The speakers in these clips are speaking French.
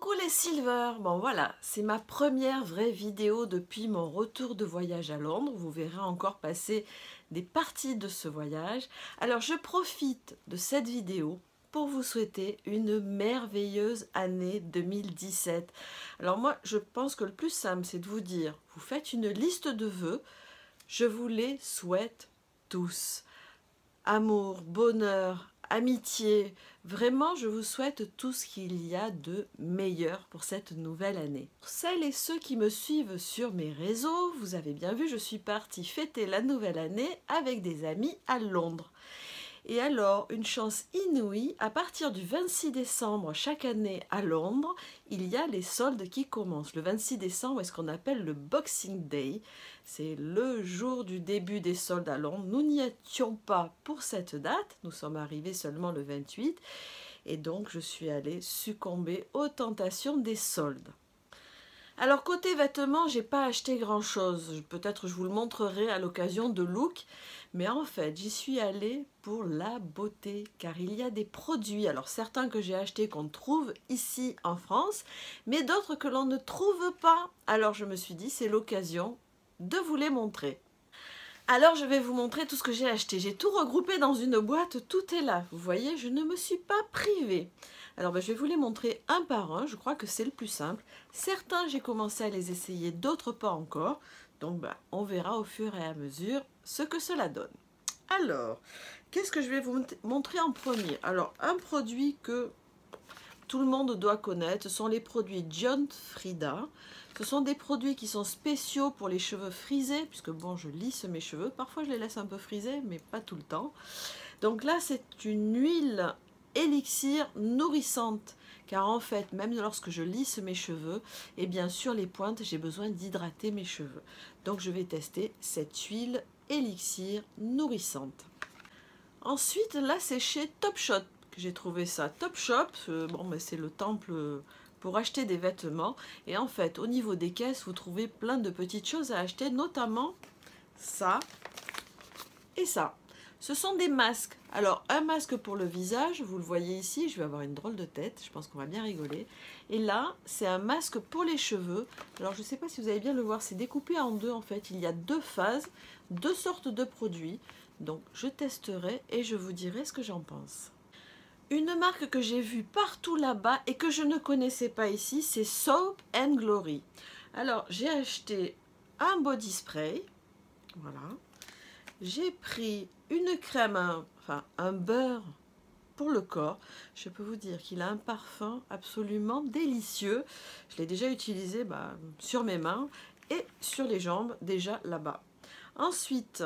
Coucou les Silver. Bon voilà, c'est ma première vraie vidéo depuis mon retour de voyage à Londres. Vous verrez encore passer des parties de ce voyage. Alors je profite de cette vidéo pour vous souhaiter une merveilleuse année 2017. Alors moi, je pense que le plus simple, c'est de vous dire, vous faites une liste de vœux. Je vous les souhaite tous. Amour, bonheur, amitié, vraiment je vous souhaite tout ce qu'il y a de meilleur pour cette nouvelle année. Pour celles et ceux qui me suivent sur mes réseaux, vous avez bien vu, je suis partie fêter la nouvelle année avec des amis à Londres. Et alors, une chance inouïe, à partir du 26 décembre chaque année à Londres, il y a les soldes qui commencent. Le 26 décembre est ce qu'on appelle le Boxing Day. C'est le jour du début des soldes à Londres. Nous n'y étions pas pour cette date, nous sommes arrivés seulement le 28. Et donc, je suis allée succomber aux tentations des soldes. Alors côté vêtements, j'ai pas acheté grand chose, peut-être je vous le montrerai à l'occasion de look, mais en fait j'y suis allée pour la beauté, car il y a des produits, alors certains que j'ai achetés qu'on trouve ici en France, mais d'autres que l'on ne trouve pas, alors je me suis dit c'est l'occasion de vous les montrer. Alors je vais vous montrer tout ce que j'ai acheté. J'ai tout regroupé dans une boîte, tout est là. Vous voyez, je ne me suis pas privée. Alors je vais vous les montrer un par un, je crois que c'est le plus simple. Certains j'ai commencé à les essayer, d'autres pas encore. Donc on verra au fur et à mesure ce que cela donne. Alors, qu'est-ce que je vais vous montrer en premier? Alors un produit que tout le monde doit connaître, ce sont les produits John Frieda. Ce sont des produits qui sont spéciaux pour les cheveux frisés, puisque bon, je lisse mes cheveux. Parfois, je les laisse un peu frisés, mais pas tout le temps. Donc là, c'est une huile élixir nourrissante. Car en fait, même lorsque je lisse mes cheveux, et bien sur les pointes, j'ai besoin d'hydrater mes cheveux. Donc je vais tester cette huile élixir nourrissante. Ensuite, là, c'est chez Topshop que j'ai trouvé ça. Topshop, bon, c'est le temple pour acheter des vêtements. Et en fait, au niveau des caisses, vous trouvez plein de petites choses à acheter, notamment ça et ça. Ce sont des masques. Alors, un masque pour le visage, vous le voyez ici, je vais avoir une drôle de tête, je pense qu'on va bien rigoler. Et là, c'est un masque pour les cheveux. Alors, je ne sais pas si vous allez bien le voir, c'est découpé en deux en fait. Il y a deux phases, deux sortes de produits. Donc, je testerai et je vous dirai ce que j'en pense. Une marque que j'ai vue partout là-bas et que je ne connaissais pas ici, c'est Soap & Glory. Alors, j'ai acheté un body spray, voilà. J'ai pris une crème, enfin un beurre pour le corps. Je peux vous dire qu'il a un parfum absolument délicieux. Je l'ai déjà utilisé sur mes mains et sur les jambes, déjà là-bas. Ensuite,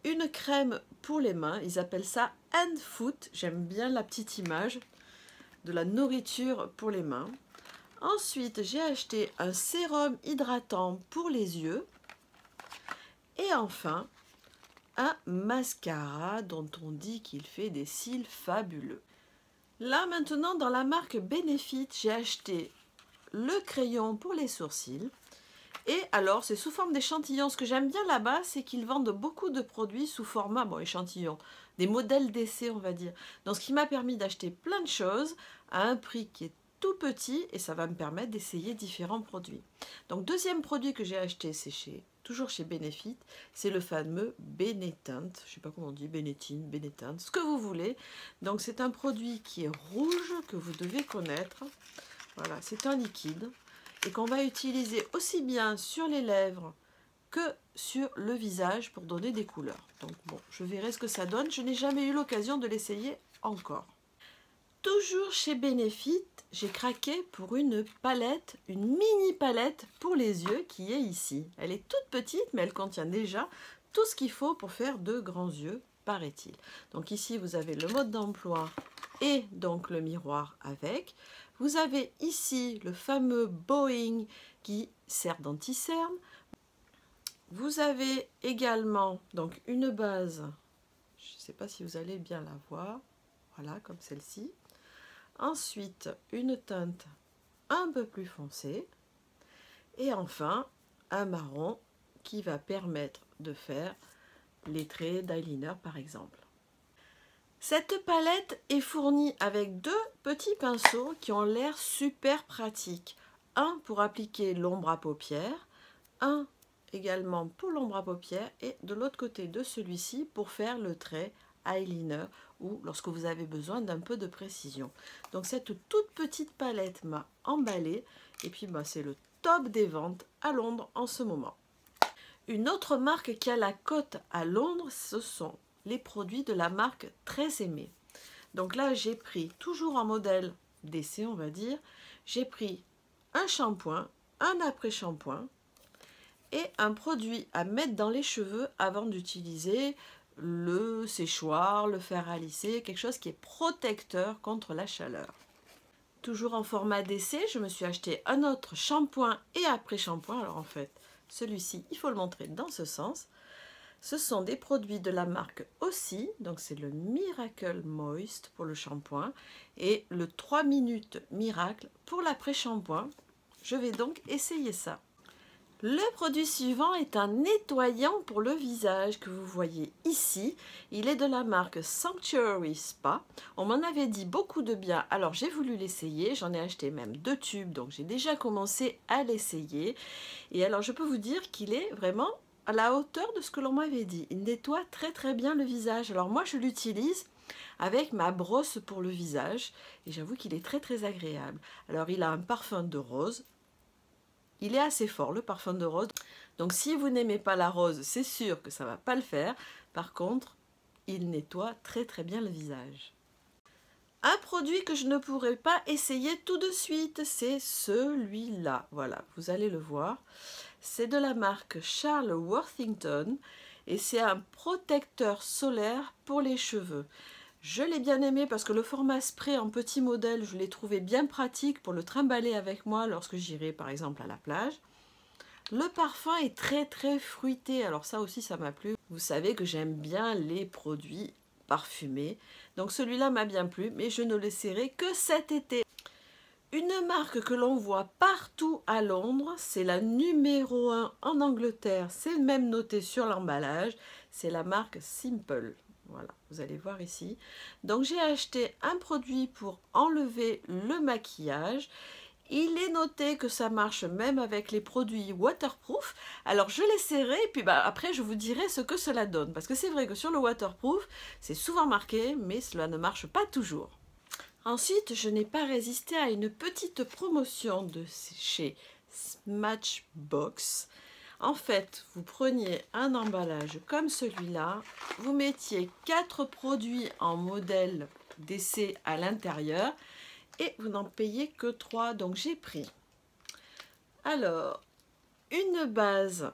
une crème pour les mains, ils appellent ça hand foot. J'aime bien la petite image de la nourriture pour les mains. Ensuite, j'ai acheté un sérum hydratant pour les yeux. Et enfin, un mascara dont on dit qu'il fait des cils fabuleux. Là maintenant, dans la marque Benefit, j'ai acheté le crayon pour les sourcils. Et alors, c'est sous forme d'échantillons. Ce que j'aime bien là-bas, c'est qu'ils vendent beaucoup de produits sous format, bon, échantillons, des modèles d'essai, on va dire. Donc, ce qui m'a permis d'acheter plein de choses à un prix qui est tout petit et ça va me permettre d'essayer différents produits. Donc, deuxième produit que j'ai acheté, c'est toujours chez Benefit, c'est le fameux Benetint. Je ne sais pas comment on dit, Benetint, Benetint, ce que vous voulez. Donc, c'est un produit qui est rouge, que vous devez connaître. Voilà, c'est un liquide et qu'on va utiliser aussi bien sur les lèvres que sur le visage pour donner des couleurs. Donc bon, je verrai ce que ça donne. Je n'ai jamais eu l'occasion de l'essayer encore. Toujours chez Benefit, j'ai craqué pour une palette, une mini palette pour les yeux qui est ici. Elle est toute petite, mais elle contient déjà tout ce qu'il faut pour faire de grands yeux, paraît-il. Donc ici, vous avez le mode d'emploi et donc le miroir avec. Vous avez ici le fameux Boeing qui sert d'anti-cerne. Vous avez également donc une base, je ne sais pas si vous allez bien la voir, voilà comme celle-ci. Ensuite, une teinte un peu plus foncée. Et enfin, un marron qui va permettre de faire les traits d'eyeliner par exemple. Cette palette est fournie avec deux petits pinceaux qui ont l'air super pratiques. Un pour appliquer l'ombre à paupières, un également pour l'ombre à paupières et de l'autre côté de celui-ci pour faire le trait eyeliner ou lorsque vous avez besoin d'un peu de précision. Donc cette toute petite palette m'a emballée et puis c'est le top des ventes à Londres en ce moment. Une autre marque qui a la cote à Londres, ce sont les produits de la marque Très Aimée. Donc là j'ai pris, toujours en modèle d'essai on va dire, j'ai pris un shampoing, un après-shampoing et un produit à mettre dans les cheveux avant d'utiliser le séchoir, le fer à lisser, quelque chose qui est protecteur contre la chaleur. Toujours en format d'essai, je me suis acheté un autre shampoing et après-shampoing. Alors en fait, celui-ci, il faut le montrer dans ce sens. Ce sont des produits de la marque aussi, donc c'est le Miracle Moist pour le shampoing et le 3 minutes Miracle pour l'après-shampoing. Je vais donc essayer ça. Le produit suivant est un nettoyant pour le visage que vous voyez ici. Il est de la marque Sanctuary Spa. On m'en avait dit beaucoup de bien, alors j'ai voulu l'essayer. J'en ai acheté même 2 tubes, donc j'ai déjà commencé à l'essayer. Et alors je peux vous dire qu'il est vraiment à la hauteur de ce que l'on m'avait dit. Il nettoie très très bien le visage. Alors moi je l'utilise avec ma brosse pour le visage et j'avoue qu'il est très très agréable. Alors il a un parfum de rose. Il est assez fort le parfum de rose, donc si vous n'aimez pas la rose, c'est sûr que ça ne va pas le faire. Par contre, il nettoie très très bien le visage. Un produit que je ne pourrais pas essayer tout de suite, c'est celui-là. Voilà, vous allez le voir. C'est de la marque Charles Worthington et c'est un protecteur solaire pour les cheveux. Je l'ai bien aimé parce que le format spray en petit modèle, je l'ai trouvé bien pratique pour le trimballer avec moi lorsque j'irai par exemple à la plage. Le parfum est très très fruité, alors ça aussi ça m'a plu. Vous savez que j'aime bien les produits parfumés, donc celui-là m'a bien plu, mais je ne l'essaierai que cet été. Une marque que l'on voit partout à Londres, c'est la numéro 1 en Angleterre, c'est même noté sur l'emballage, c'est la marque Simple. Voilà, vous allez voir ici. Donc j'ai acheté un produit pour enlever le maquillage. Il est noté que ça marche même avec les produits waterproof. Alors je l'essaierai et puis après je vous dirai ce que cela donne. Parce que c'est vrai que sur le waterproof, c'est souvent marqué, mais cela ne marche pas toujours. Ensuite, je n'ai pas résisté à une petite promotion de chez Smashbox. En fait, vous preniez un emballage comme celui-là, vous mettiez 4 produits en modèle d'essai à l'intérieur et vous n'en payez que 3. Donc j'ai pris alors une base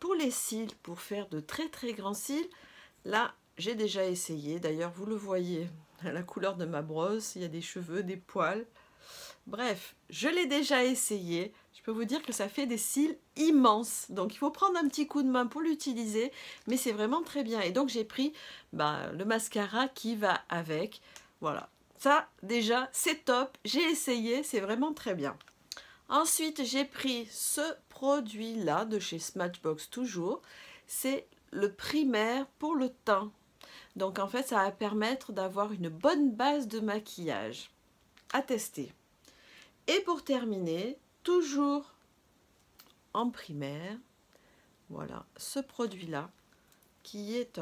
pour les cils, pour faire de très très grands cils. Là, j'ai déjà essayé. D'ailleurs, vous le voyez à la couleur de ma brosse, il y a des cheveux, des poils. Bref, je l'ai déjà essayé. Je peux vous dire que ça fait des cils immenses. Donc il faut prendre un petit coup de main pour l'utiliser. Mais c'est vraiment très bien. Et donc j'ai pris le mascara qui va avec. Voilà. Ça déjà c'est top. J'ai essayé. C'est vraiment très bien. Ensuite j'ai pris ce produit là de chez Smashbox toujours. C'est le primaire pour le teint. Donc en fait ça va permettre d'avoir une bonne base de maquillage. À tester. Et pour terminer, toujours en primaire, voilà ce produit-là qui est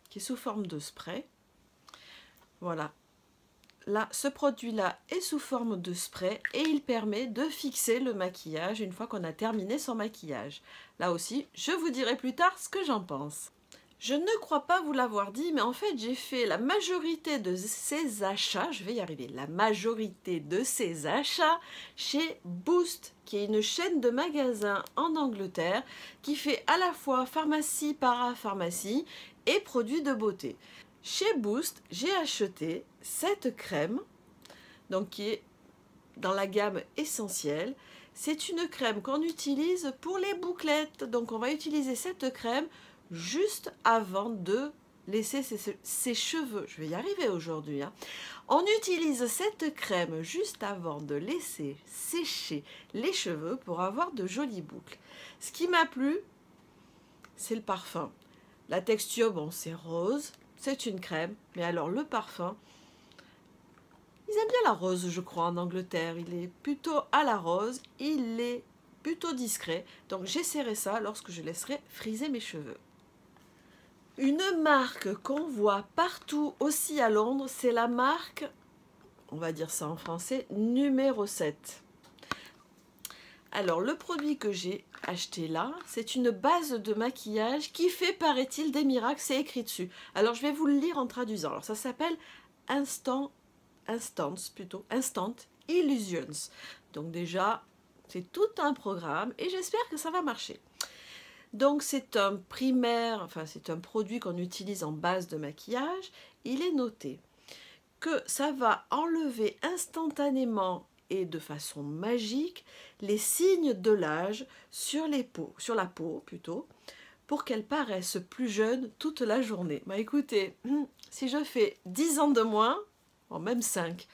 qui est sous forme de spray. Voilà, là ce produit-là est sous forme de spray et il permet de fixer le maquillage une fois qu'on a terminé son maquillage. Là aussi, je vous dirai plus tard ce que j'en pense. Je ne crois pas vous l'avoir dit, mais en fait, j'ai fait la majorité de ces achats, je vais y arriver, la majorité de ces achats chez Boost, qui est une chaîne de magasins en Angleterre qui fait à la fois pharmacie, parapharmacie et produits de beauté. Chez Boost, j'ai acheté cette crème, donc qui est dans la gamme essentielle. C'est une crème qu'on utilise pour les bouclettes, donc on va utiliser cette crème juste avant de laisser ses cheveux. Je vais y arriver aujourd'hui. On utilise cette crème juste avant de laisser sécher les cheveux pour avoir de jolies boucles. Ce qui m'a plu, c'est le parfum. La texture, bon, c'est rose, c'est une crème, mais alors le parfum, ils aiment bien la rose, je crois, en Angleterre. Il est plutôt à la rose, il est plutôt discret. Donc j'essaierai ça lorsque je laisserai friser mes cheveux. Une marque qu'on voit partout, aussi à Londres, c'est la marque, on va dire ça en français, numéro 7. Alors le produit que j'ai acheté là, c'est une base de maquillage qui fait, paraît-il, des miracles, c'est écrit dessus. Alors je vais vous le lire en traduisant. Alors ça s'appelle Instant Illusions. Donc déjà, c'est tout un programme et j'espère que ça va marcher. Donc c'est un primaire, enfin c'est un produit qu'on utilise en base de maquillage. Il est noté que ça va enlever instantanément et de façon magique les signes de l'âge sur la peau plutôt, pour qu'elle paraisse plus jeune toute la journée. Bah écoutez, si je fais 10 ans de moins, bon, même 5,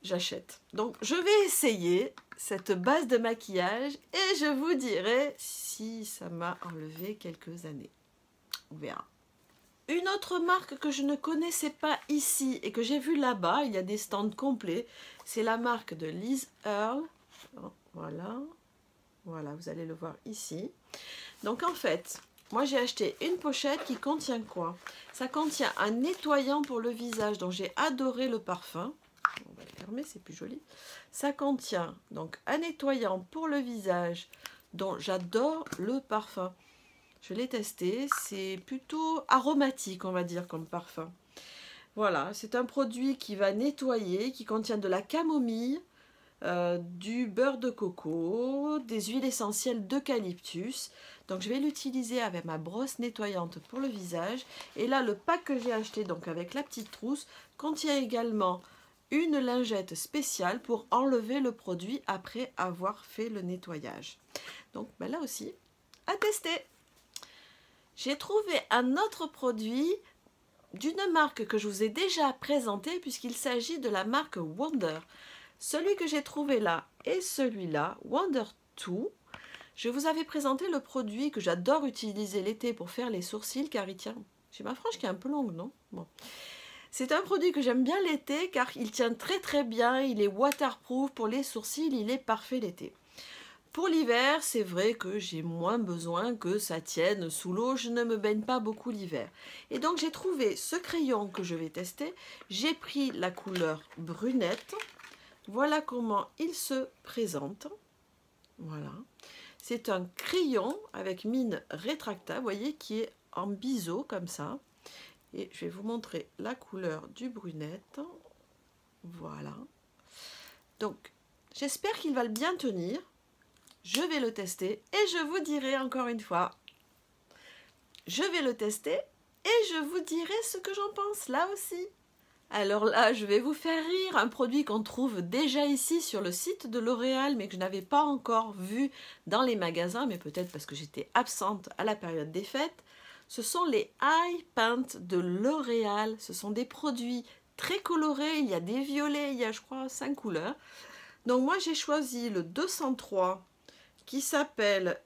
j'achète. Donc je vais essayer cette base de maquillage et je vous dirai si ça m'a enlevé quelques années. On verra. Une autre marque que je ne connaissais pas ici et que j'ai vue là-bas, il y a des stands complets, c'est la marque de Liz Earle. Voilà, voilà, vous allez le voir ici. Donc en fait, moi j'ai acheté une pochette qui contient quoi? Ça contient un nettoyant pour le visage dont j'ai adoré le parfum. On va le fermer, c'est plus joli. Ça contient donc un nettoyant pour le visage dont j'adore le parfum. Je l'ai testé, c'est plutôt aromatique, on va dire, comme parfum. Voilà, c'est un produit qui va nettoyer, qui contient de la camomille, du beurre de coco, des huiles essentielles d'eucalyptus. Donc je vais l'utiliser avec ma brosse nettoyante pour le visage. Et là, le pack que j'ai acheté, donc avec la petite trousse, contient également une lingette spéciale pour enlever le produit après avoir fait le nettoyage. Donc ben là aussi, à tester. J'ai trouvé un autre produit d'une marque que je vous ai déjà présenté puisqu'il s'agit de la marque Wonder. Celui que j'ai trouvé là et celui-là, Wonder 2. Je vous avais présenté le produit que j'adore utiliser l'été pour faire les sourcils car il tient... J'ai ma frange qui est un peu longue, non? Bon. C'est un produit que j'aime bien l'été car il tient très très bien, il est waterproof pour les sourcils, il est parfait l'été. Pour l'hiver, c'est vrai que j'ai moins besoin que ça tienne sous l'eau, je ne me baigne pas beaucoup l'hiver. Et donc j'ai trouvé ce crayon que je vais tester, j'ai pris la couleur brunette, voilà comment il se présente, voilà. C'est un crayon avec mine rétractable, vous voyez, qui est en biseau comme ça. Et je vais vous montrer la couleur du brunette, voilà. Donc j'espère qu'il va bien tenir. Je vais le tester et je vous dirai encore une fois. Je vais le tester et je vous dirai ce que j'en pense là aussi. Alors là, je vais vous faire rire. Un produit qu'on trouve déjà ici sur le site de L'Oréal, mais que je n'avais pas encore vu dans les magasins, mais peut-être parce que j'étais absente à la période des fêtes. Ce sont les Eye Paint de L'Oréal. Ce sont des produits très colorés. Il y a des violets, il y a je crois 5 couleurs. Donc moi j'ai choisi le 203 qui s'appelle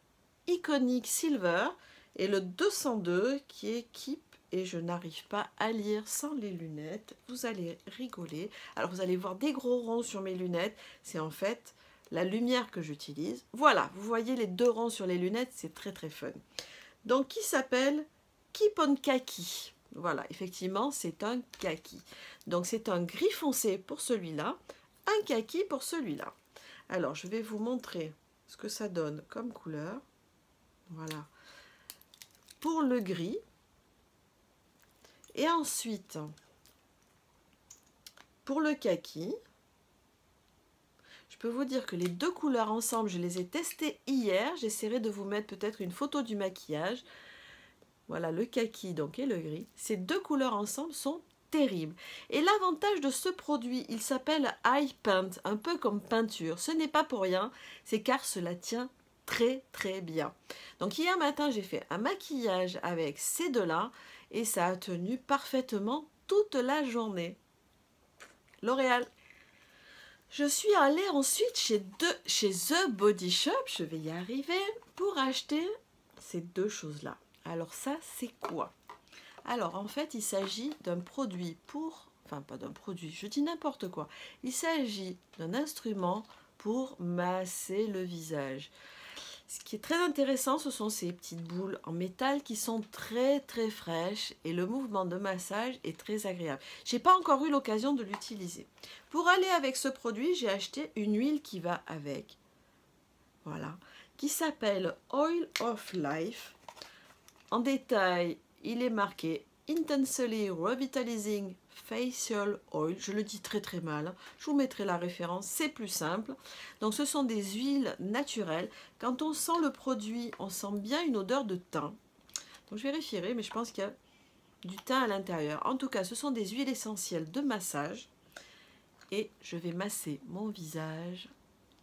Iconic Silver et le 202 qui est Keep, et je n'arrive pas à lire sans les lunettes, vous allez rigoler. Alors vous allez voir des gros ronds sur mes lunettes, c'est en fait la lumière que j'utilise. Voilà, vous voyez les 2 ronds sur les lunettes, c'est très très fun. Donc qui s'appelle Keep on Kaki. Voilà, effectivement c'est un kaki. Donc c'est un gris foncé pour celui-là, un kaki pour celui-là. Alors je vais vous montrer ce que ça donne comme couleur. Voilà. Pour le gris. Et ensuite, pour le kaki, je peux vous dire que les 2 couleurs ensemble, je les ai testées hier. J'essaierai de vous mettre peut-être une photo du maquillage. Voilà, le kaki donc et le gris. Ces 2 couleurs ensemble sont terribles. Et l'avantage de ce produit, il s'appelle Eye Paint, un peu comme peinture. Ce n'est pas pour rien, c'est car cela tient très très bien. Donc hier matin, j'ai fait un maquillage avec ces 2-là et ça a tenu parfaitement toute la journée. L'Oréal. Je suis allée ensuite chez The Body Shop, je vais y arriver, pour acheter ces 2 choses-là. Alors ça, c'est quoi? Alors en fait, il s'agit d'un produit pour... Enfin, pas d'un produit, je dis n'importe quoi. Il s'agit d'un instrument pour masser le visage. Ce qui est très intéressant, ce sont ces petites boules en métal qui sont très très fraîches et le mouvement de massage est très agréable. J'ai pas encore eu l'occasion de l'utiliser. Pour aller avec ce produit, j'ai acheté une huile qui va avec. Voilà, qui s'appelle Oil of Life. En détail, il est marqué Intensely Revitalizing Facial Oil. Je le dis très très mal. Je vous mettrai la référence, c'est plus simple. Donc ce sont des huiles naturelles. Quand on sent le produit, on sent bien une odeur de thym. Donc je vérifierai, mais je pense qu'il y a du thym à l'intérieur. En tout cas, ce sont des huiles essentielles de massage. Et je vais masser mon visage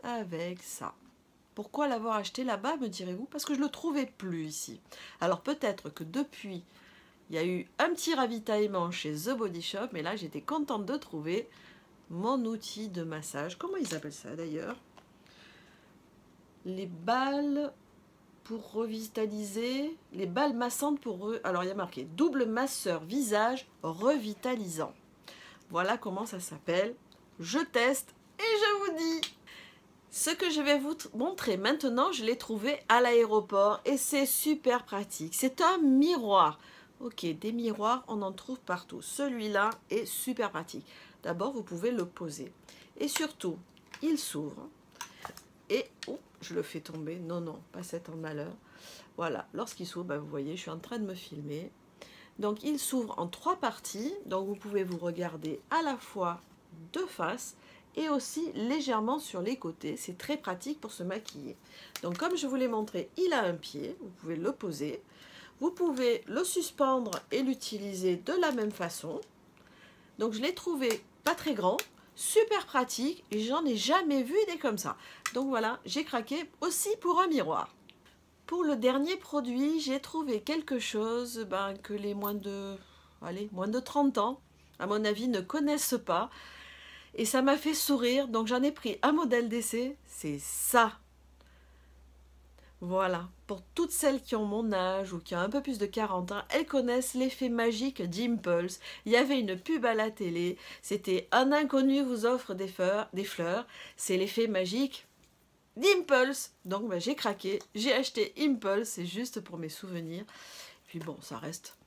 avec ça. Pourquoi l'avoir acheté là-bas, me direz-vous? Parce que je ne le trouvais plus ici. Alors peut-être que depuis, il y a eu un petit ravitaillement chez The Body Shop, mais là j'étais contente de trouver mon outil de massage. Comment ils appellent ça d'ailleurs? Les balles pour revitaliser, les balles massantes pour eux. Alors il y a marqué double masseur visage revitalisant. Voilà comment ça s'appelle. Je teste et je vous dis. Ce que je vais vous montrer maintenant, je l'ai trouvé à l'aéroport et c'est super pratique. C'est un miroir. Ok, des miroirs, on en trouve partout. Celui-là est super pratique. D'abord, vous pouvez le poser. Et surtout, il s'ouvre. Et, oh, je le fais tomber. Non, non, pas cet en malheur. Voilà, lorsqu'il s'ouvre, ben, vous voyez, je suis en train de me filmer. Donc, il s'ouvre en 3 parties. Donc, vous pouvez vous regarder à la fois de face et aussi légèrement sur les côtés. C'est très pratique pour se maquiller. Donc comme je vous l'ai montré, il a un pied, vous pouvez le poser. Vous pouvez le suspendre et l'utiliser de la même façon. Donc je l'ai trouvé pas très grand, super pratique et j'en ai jamais vu des comme ça. Donc voilà, j'ai craqué aussi pour un miroir. Pour le dernier produit, j'ai trouvé quelque chose que les moins de 30 ans, à mon avis, ne connaissent pas. Et ça m'a fait sourire, donc j'en ai pris un modèle d'essai, c'est ça. Voilà, pour toutes celles qui ont mon âge ou qui ont un peu plus de 40 ans, elles connaissent l'effet magique d'Impulse. Il y avait une pub à la télé, c'était un inconnu vous offre des fleurs, c'est l'effet magique d'Impulse. Donc j'ai craqué, j'ai acheté Impulse, c'est juste pour mes souvenirs. Puis bon, ça reste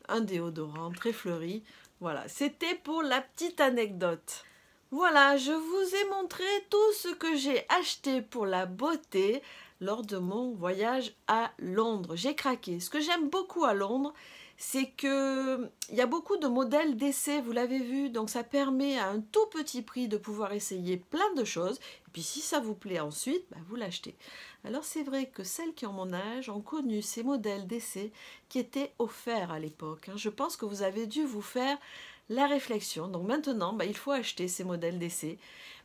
un déodorant très fleuri. Voilà, c'était pour la petite anecdote. Voilà, je vous ai montré tout ce que j'ai acheté pour la beauté lors de mon voyage à Londres. J'ai craqué. Ce que j'aime beaucoup à Londres, c'est qu'il y a beaucoup de modèles d'essai, vous l'avez vu, donc ça permet à un tout petit prix de pouvoir essayer plein de choses. Et puis si ça vous plaît ensuite, vous l'achetez. Alors c'est vrai que celles qui ont mon âge ont connu ces modèles d'essai qui étaient offerts à l'époque. Je pense que vous avez dû vous faire la réflexion. Donc maintenant, il faut acheter ces modèles d'essai.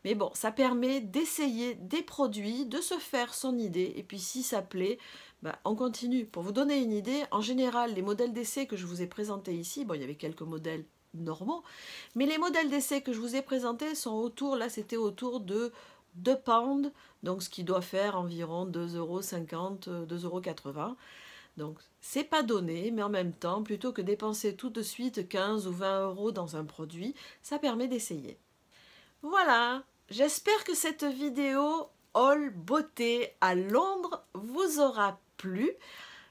Mais bon, ça permet d'essayer des produits, de se faire son idée. Et puis si ça plaît, on continue. Pour vous donner une idée, en général, les modèles d'essai que je vous ai présentés ici, il y avait quelques modèles normaux, mais les modèles d'essai que je vous ai présentés sont autour, là c'était autour de 2 pounds, donc ce qui doit faire environ 2,50 €, 2,80 €. Donc, c'est pas donné, mais en même temps, plutôt que dépenser tout de suite 15 ou 20 € dans un produit, ça permet d'essayer. Voilà, j'espère que cette vidéo haul beauté à Londres vous aura plu.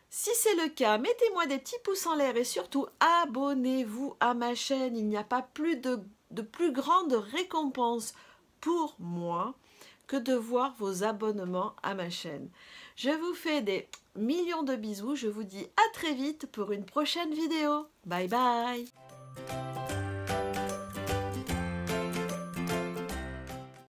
Si c'est le cas, mettez-moi des petits pouces en l'air et surtout abonnez-vous à ma chaîne. Il n'y a pas plus de plus grande récompense pour moi que de voir vos abonnements à ma chaîne. Je vous fais des millions de bisous, je vous dis à très vite pour une prochaine vidéo. Bye bye!